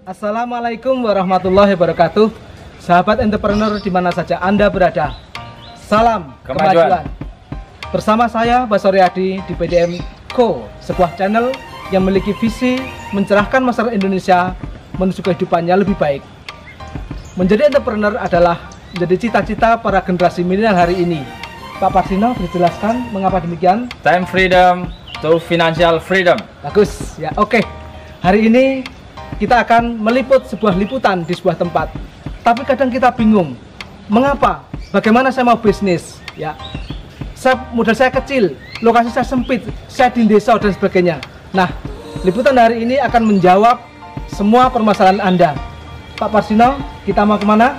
Assalamualaikum warahmatullahi wabarakatuh. Sahabat entrepreneur di mana saja Anda berada. Salam kemajuan. Bersama saya Basori Adi di PDM Co, sebuah channel yang memiliki visi mencerahkan masyarakat Indonesia menuju kehidupannya lebih baik. Menjadi entrepreneur adalah menjadi cita-cita para generasi milenial hari ini. Pak Parsino dijelaskan mengapa demikian? Time freedom to financial freedom. Bagus ya, oke. Hari ini kita akan meliput sebuah liputan di sebuah tempat. Tapi kadang kita bingung, mengapa? Bagaimana saya mau bisnis? Ya, modal saya kecil, lokasi saya sempit, saya di desa dan sebagainya. Nah, liputan hari ini akan menjawab semua permasalahan Anda. Pak Parsino, kita mau kemana?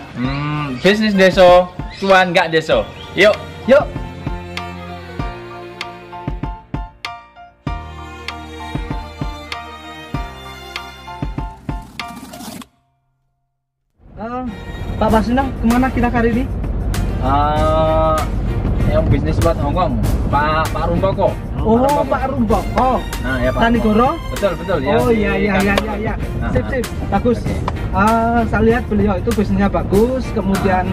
Bisnis deso, cuan nggak deso. Yuk. Yuk. Pak Parsino, kemana kita kali ini? Yang bisnis buat Hongkong, Pak Rumpoko. Pak Rumpoko. Nah, ya Pak. Tanigoro? Betul ya. Oh iya. Sip. Bagus. Saya lihat beliau itu bisnisnya bagus, kemudian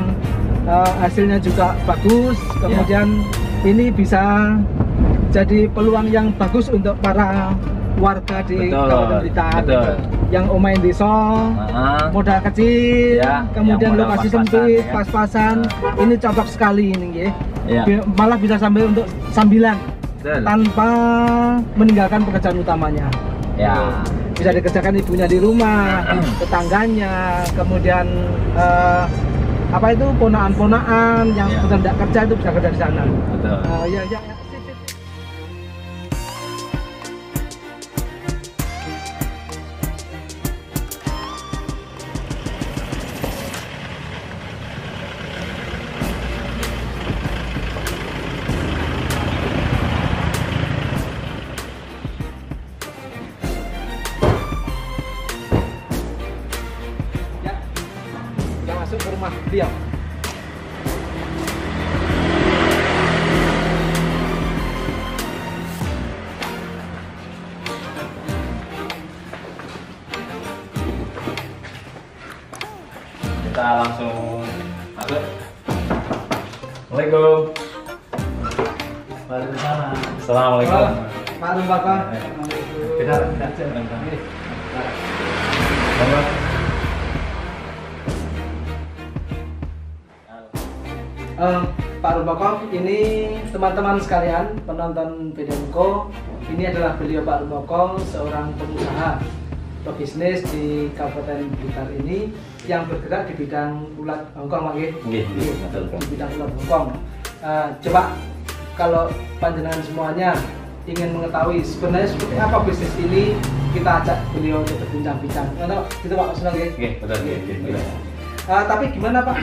hasilnya juga bagus, kemudian ini bisa jadi peluang yang bagus untuk para warga di Kabupaten Blitar yang omain desa, modal kecil, kemudian lokasi sempit, pas-pasan. Ini cocok sekali ini ya. Malah bisa sambil untuk sambilan tanpa meninggalkan pekerjaan utamanya. Ya. Bisa dikerjakan ibunya di rumah, tetangganya, kemudian apa itu ponaan-ponaan yang tidak kerja itu bisa kerja di sana. Betul. Ya. Masuk ke rumah beliau. Kita langsung masuk. Assalamualaikum. Waalaikumsalam. Assalamualaikum. Pak Rumpoko. Kita. Pak Rumpoko, ini teman-teman sekalian penonton PDM-Co, ini adalah beliau Pak Rumpoko, seorang pengusaha pebisnis di Kabupaten Blitar ini yang bergerak di bidang ulat Hongkong, Pak. Di bidang ulat Hongkong. Coba kalau panjenengan semuanya ingin mengetahui sebenarnya seperti apa bisnis ini, kita ajak beliau untuk berbincang-bincang. Gitu Pak, senang ya? Betul. Tapi gimana Pak?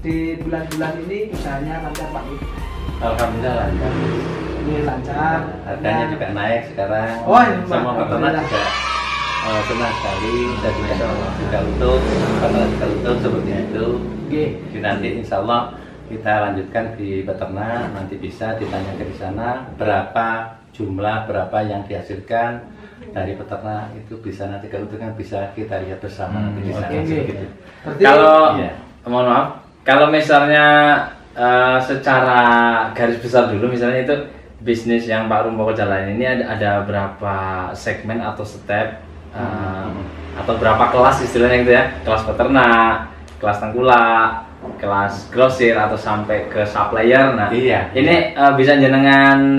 Di bulan-bulan ini usahanya lancar Pak? Alhamdulillah lancar. Ini lancar. Harganya juga naik sekarang. Semua peternak juga senang sekali. Saya juga untung, peternak juga untung seperti itu. Jadi nanti insya Allah kita lanjutkan di peternak. Nanti bisa ditanyakan di sana berapa yang dihasilkan dari peternak, itu bisa nanti keuntungan bisa kita lihat bersama nanti di sana. Kalau mohon maaf, kalau misalnya secara garis besar dulu, misalnya itu bisnis yang Pak Rumpoko jalanin ini ada berapa segmen atau step atau berapa kelas istilahnya gitu ya, kelas peternak, kelas tengkulak, kelas grosir atau sampai ke supplier. Nah, ini bisa jenengan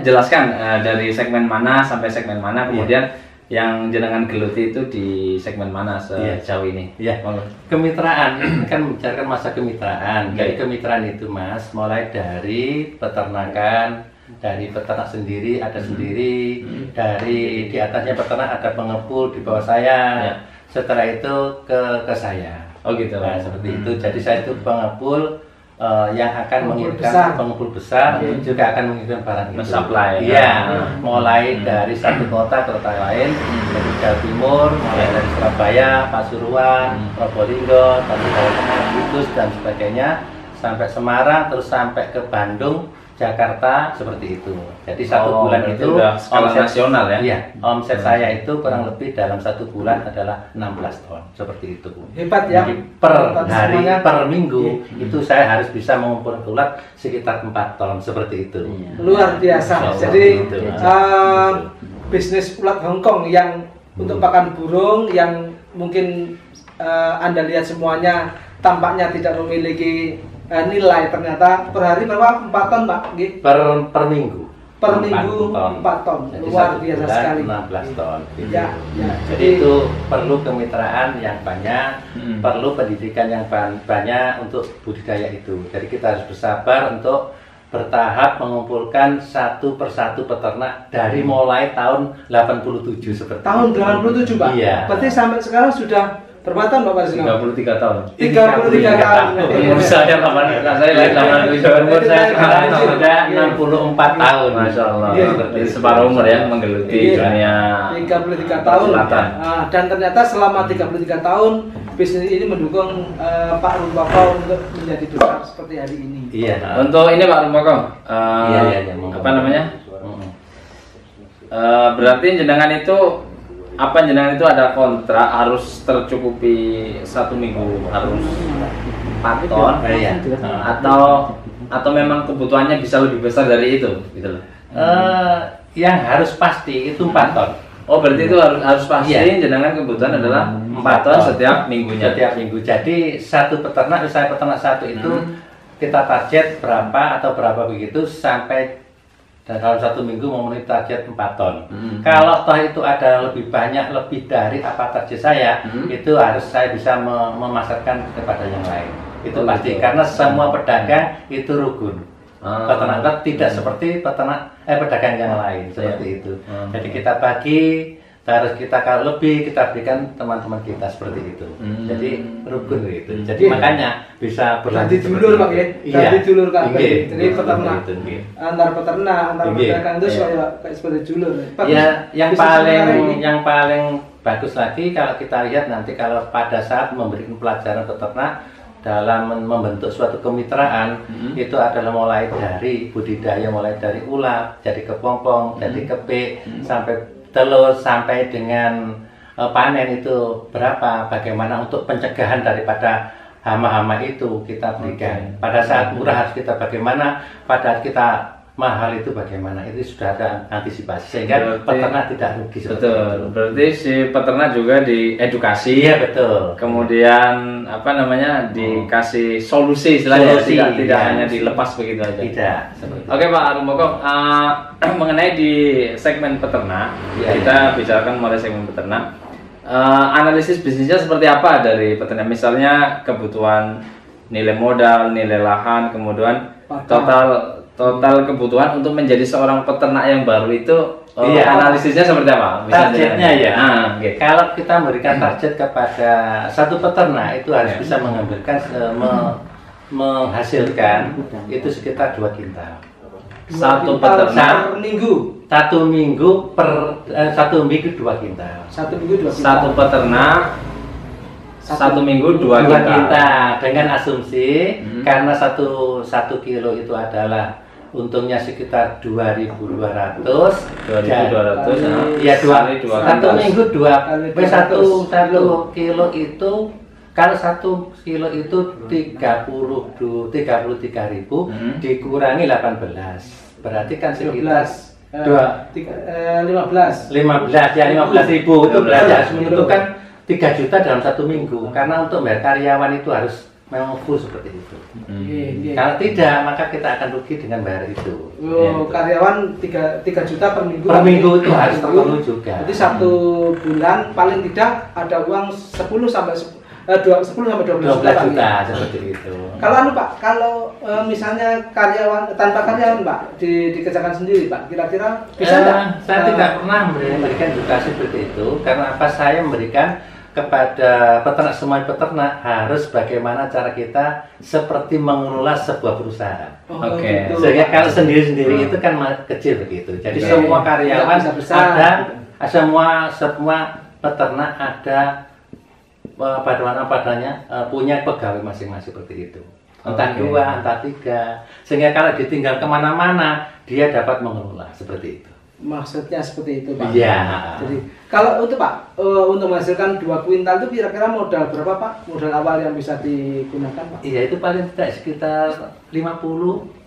jelaskan dari segmen mana sampai segmen mana, kemudian yang jenengan geluti itu di segmen mana sejauh ini? Kemitraan kan membicarakan masa kemitraan. Jadi kemitraan itu Mas, mulai dari peternakan, dari peternak sendiri ada sendiri, dari di atasnya peternak ada pengepul di bawah saya. Setelah itu ke saya. Oh gitu. Nah, seperti itu. Jadi saya itu pengepul yang akan mengirimkan pengepul besar, juga akan mengirimkan barang itu. Mensupply. Mulai dari satu kota ke kota lain, dari Jawa Timur, mulai dari Surabaya, Pasuruan, Probolinggo, Tengah, Kudus dan sebagainya, sampai Semarang, terus sampai ke Bandung, Jakarta seperti itu. Jadi satu bulan itu skala nasional ya? Iya, omset saya itu kurang lebih dalam satu bulan adalah 16 ton seperti itu. Hebat ya. Jadi per hari, per minggu itu saya harus bisa mengumpulkan ulat sekitar 4 ton seperti itu. Luar biasa. Jadi bisnis ulat Hongkong yang untuk pakan burung yang mungkin Anda lihat semuanya tampaknya tidak memiliki nilai, ternyata per hari berapa? 4 ton Pak? Per minggu. Per minggu 4 ton. Jadi Luar biasa sekali. 16 ton. Gitu. Ya, Jadi itu perlu kemitraan yang banyak, perlu pendidikan yang banyak untuk budidaya itu. Jadi kita harus bersabar untuk bertahap mengumpulkan satu persatu peternak dari mulai tahun 87 seperti tahun 87 Pak? Iya. Berarti sampai sekarang sudah berapa tahun Bapak Sino? 33 tahun. 33 tahun. Umur saya 8, saya lahir 87, umur saya sekarang sudah 64 tahun. Masya Allah. Jadi separuh umur ya menggeluti dunia 33 tahun. Dan ternyata selama 33 tahun bisnis ini mendukung Pak Rumpoko untuk menjadi besar seperti hari ini. Iya. Untuk ini Pak Rumpoko, apa namanya? Berarti jenengan itu jenengan itu ada kontrak harus tercukupi 1 minggu harus 4 ton atau memang kebutuhannya bisa lebih besar dari itu gitu loh. Yang harus pasti itu 4 ton. Oh berarti itu harus pasti jenengan kebutuhan adalah 4 ton setiap minggunya. Setiap minggu. Jadi satu peternak, misalnya peternak satu itu kita target berapa atau berapa begitu sampai dalam 1 minggu memenuhi target 4 ton. Kalau toh itu ada lebih banyak, lebih dari apa target saya, itu harus saya bisa memasarkan kepada yang lain. Itu pasti, karena semua pedagang itu rukun. Peternak tidak seperti pedagang yang lain seperti itu. Jadi kita bagi, harus kita kalau lebih kita berikan teman-teman kita seperti itu. Jadi rukun gitu. Jadi makanya bisa berlanjut dulur Pak ya. Berlanjut dulur Kak. Jadi peternak antar pedagang itu kayak seperti dulur. Ya, yang paling bagus lagi kalau kita lihat nanti kalau pada saat memberikan pelajaran peternak dalam membentuk suatu kemitraan itu adalah mulai dari budidaya, mulai dari ulat, jadi kepompong, jadi kepik, sampai telur, sampai dengan panen itu berapa, bagaimana untuk pencegahan daripada hama-hama itu kita berikan. Pada saat murah harus kita bagaimana, pada saat kita mahal itu bagaimana, itu sudah ada antisipasi sehingga peternak tidak rugi. Betul. Berarti si peternak juga diedukasi. Iya betul. Kemudian apa namanya dikasih solusi istilahnya, tidak hanya dilepas begitu aja. Tidak. Oke Pak Rumpoko, mengenai di segmen peternak, kita bicarakan mulai segmen peternak. Analisis bisnisnya seperti apa dari peternak? Misalnya kebutuhan nilai modal, nilai lahan, kemudian total kebutuhan untuk menjadi seorang peternak yang baru itu analisisnya seperti apa? Targetnya ya. Kalau kita memberikan target kepada satu peternak itu harus bisa mengambilkan menghasilkan itu sekitar 2 kintal. Satu peternak per minggu. 1 minggu per 1 minggu 2 kintal. 1 minggu 2 kintal. Satu peternak 1 minggu 2 kintal dengan asumsi karena 1 kilo itu adalah untungnya sekitar 2.200. 2.200 ya 1 minggu 1 kilo itu kalau 1 kilo itu 33.000 dikurangi 18 berarti kan sekitar 15.000 itu berarti harus menentukan 3 juta dalam 1 minggu karena untuk bayar karyawan itu harus memang full seperti itu. Kalau tidak maka kita akan rugi dengan bayar itu. Karyawan 3 juta per minggu. Per minggu itu harus terpenuhi juga. Jadi 1 bulan paling tidak ada uang 10 sampai 12 juta seperti itu. Kalau Pak, kalau misalnya karyawan tanpa karyawan Pak dikerjakan sendiri Pak, kira-kira bisa nggak? Saya tidak pernah memberikan edukasi seperti itu karena apa saya memberikan kepada peternak, semua peternak harus bagaimana cara kita seperti mengelola sebuah perusahaan. Oke. Gitu. Sehingga kalau sendiri-sendiri itu kan kecil begitu. Jadi semua karyawan ada semua peternak ada padanya punya pegawai masing-masing seperti itu. entah 2, entah 3, sehingga kalau ditinggal kemana-mana dia dapat mengelola seperti itu. Maksudnya seperti itu Pak? Iya. Jadi kalau untuk Pak, untuk menghasilkan 2 kuintal itu kira-kira modal berapa Pak? Modal awal yang bisa digunakan Pak? Iya, itu paling tidak sekitar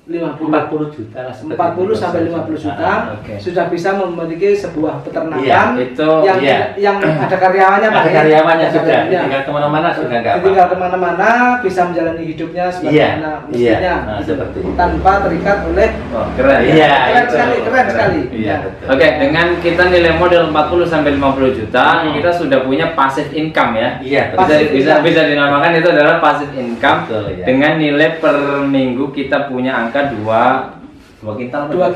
40 juta lah, 40 sampai 50 juta sudah bisa memiliki sebuah peternakan yang ada karyawannya Pak. Ada karyawannya sudah, tinggal kemana-mana sudah nggak apa-apa. Tinggal kemana-mana bisa menjalani hidupnya sebagaimana mestinya, seperti itu. Tanpa terikat oleh. Keren. Keren sekali. Oke, dengan kita nilai modal 40 sampai 50 juta, kita sudah punya passive income ya. Iya, bisa dinamakan itu adalah passive income. Betul, dengan nilai per minggu kita punya angka 2 kintal ya,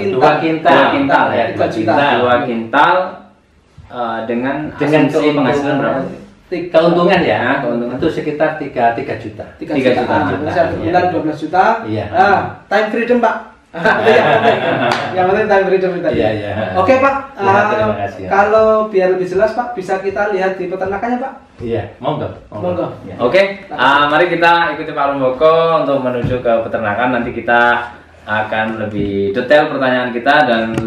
2 kintal dengan asumsi penghasilan berapa? Keuntungan ya, keuntungan itu sekitar 3 juta. 3 juta. Bulan 12 juta. Iya. Time freedom Pak. Yang penting time freedom tadi. Iya. Oke Pak. Terima kasih. Kalau biar lebih jelas Pak, bisa kita lihat di peternakannya Pak. Iya, monggo. Oke, mari kita ikuti Pak Rumboko untuk menuju ke peternakan. Nanti kita akan lebih detail pertanyaan kita dan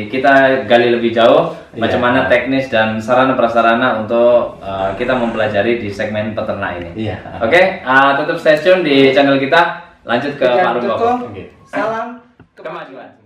kita gali lebih jauh bagaimana teknis dan sarana prasarana untuk kita mempelajari di segmen peternak ini. Oke, tetap stay tune di channel kita. Lanjut ke Pak Rumboko. Salam kemajuan.